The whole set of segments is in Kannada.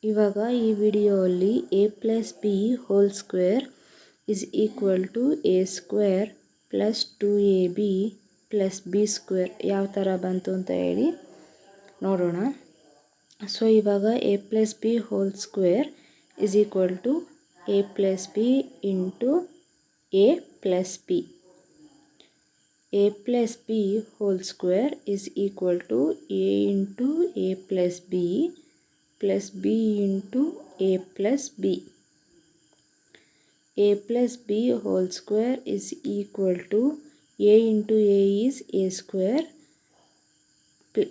ಇವಾಗ ಈ ವಿಡಿಯೋಲ್ಲಿ a plus B whole square is equal to A square plus 2ab plus B square ಯಾವ ಥರ ಬಂತು ಅಂತ ಹೇಳಿ ನೋಡೋಣ. ಸೊ ಇವಾಗ a plus B whole square is equal to a plus B into a plus B. a plus B whole square is equal to a into a plus B plus b into a plus b. a plus b whole square is equal to a into a is a square.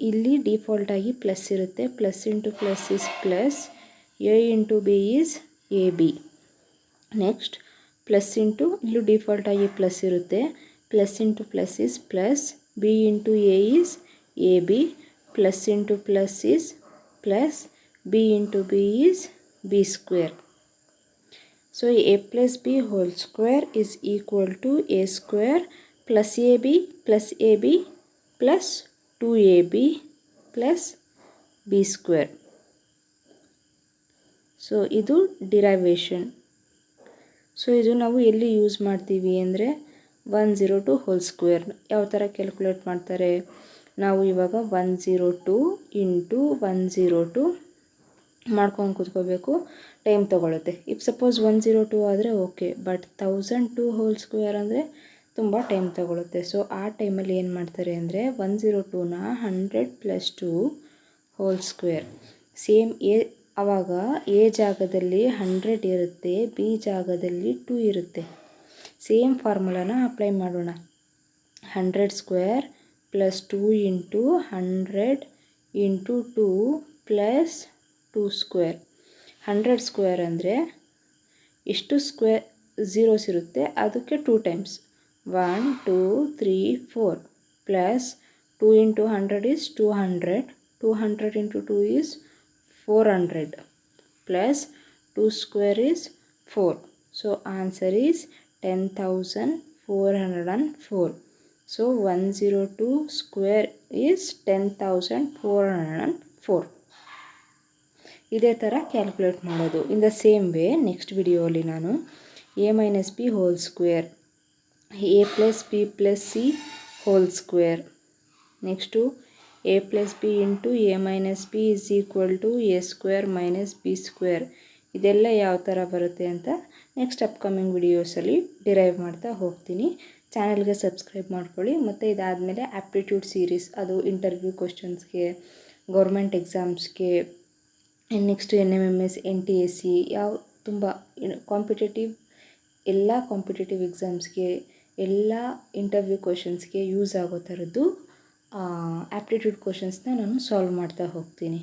ಇಲ್ಲಿ ಡಿಫಾಲ್ಟ್ ಆಗಿ ಪ್ಲಸ್ ಇರುತ್ತೆ, plus into plus is plus, a into b is ab. Next plus into ಇಲ್ಲೂ ಡಿಫಾಲ್ಟ್ ಆಗಿ ಪ್ಲಸ್ ಇರುತ್ತೆ, plus into plus is plus, b into a is ab, plus into plus is plus, b into b is b square. So a plus b whole square is equal to a square plus ab plus 2ab plus b square. So ಇದು ಡಿರೈವೇಷನ್. ಸೊ ಇದು ನಾವು ಎಲ್ಲಿ ಯೂಸ್ ಮಾಡ್ತೀವಿ ಅಂದರೆ 102 ಹೋಲ್ ಸ್ಕ್ವೇರ್ ಯಾವ ಥರ ಕ್ಯಾಲ್ಕುಲೇಟ್ ಮಾಡ್ತಾರೆ. ನಾವು ಇವಾಗ 102 ಇಂಟು 102 ಮಾಡ್ಕೊಂಡು ಕೂತ್ಕೋಬೇಕು, ಟೈಮ್ ತೊಗೊಳುತ್ತೆ. ಇಫ್ ಸಪೋಸ್ 102 ಆದರೆ ಓಕೆ, ಬಟ್ 1002 ಹೋಲ್ ಸ್ಕ್ವೇರ್ ಅಂದರೆ ತುಂಬ ಟೈಮ್ ತೊಗೊಳುತ್ತೆ. ಸೊ ಆ ಟೈಮಲ್ಲಿ ಏನು ಮಾಡ್ತಾರೆ ಅಂದರೆ 102ನ 100 ಪ್ಲಸ್ 2 ಹೋಲ್ ಸ್ಕ್ವೇರ್ ಸೇಮ್ ಆವಾಗ ಎ ಜಾಗದಲ್ಲಿ 100 ಇರುತ್ತೆ, ಬಿ ಜಾಗದಲ್ಲಿ 2 ಇರುತ್ತೆ. ಸೇಮ್ ಫಾರ್ಮುಲಾನ ಅಪ್ಲೈ ಮಾಡೋಣ. 100 square plus 2 into 100 into 2 plus 2 square. 100 square ಅಂದರೆ ಎಷ್ಟು ಸ್ಕ್ವೇರ್ ಝೀರೋಸ್ ಇರುತ್ತೆ ಅದಕ್ಕೆ 2 times, 1 2 3 4 plus 2 into 100 is 200, 200 into 2 is 400 plus 2 square is 4. So answer is 10,404. So 102 square is 10,404. ಇದೇ ಥರ ಕ್ಯಾಲ್ಕುಲೇಟ್ ಮಾಡೋದು. In the same way next ವಿಡಿಯೋಲಿ ನಾನು a minus B whole square, a plus B plus C whole square, next a plus B into a minus B is equal to a square minus B square, ಇದೆಲ್ಲ ಯಾವ ಥರ ಬರುತ್ತೆ ಅಂತ ನೆಕ್ಸ್ಟ್ ಅಪ್ಕಮಿಂಗ್ ವಿಡಿಯೋಸಲ್ಲಿ ಡಿರೈವ್ ಮಾಡ್ತಾ ಹೋಗ್ತೀನಿ. ಚಾನಲ್ಗೆ ಸಬ್ಸ್ಕ್ರೈಬ್ ಮಾಡ್ಕೊಳ್ಳಿ. ಮತ್ತು ಇದಾದಮೇಲೆ ಆ್ಯಪ್ಟಿಟ್ಯೂಡ್ ಸೀರೀಸ್, ಅದು ಇಂಟರ್ವ್ಯೂ ಕ್ವಶನ್ಸ್ಗೆ, ಗೌರ್ಮೆಂಟ್ ಎಕ್ಸಾಮ್ಸ್ಗೆ, ನೆಕ್ಸ್ಟ್ NMMS NTSC ಯಾವ ತುಂಬ ಕಾಂಪಿಟೇಟಿವ್ ಎಲ್ಲ ಕಾಂಪಿಟೇಟಿವ್ ಎಕ್ಸಾಮ್ಸ್ಗೆ, ಎಲ್ಲ ಇಂಟರ್ವ್ಯೂ ಕ್ವಶನ್ಸ್ಗೆ ಯೂಸ್ ಆಗೋ ಥರದ್ದು ಆ್ಯಪ್ಟಿಟ್ಯೂಡ್ ಕ್ವಶನ್ಸ್ನ ನಾನು ಸಾಲ್ವ್ ಮಾಡ್ತಾ ಹೋಗ್ತೀನಿ.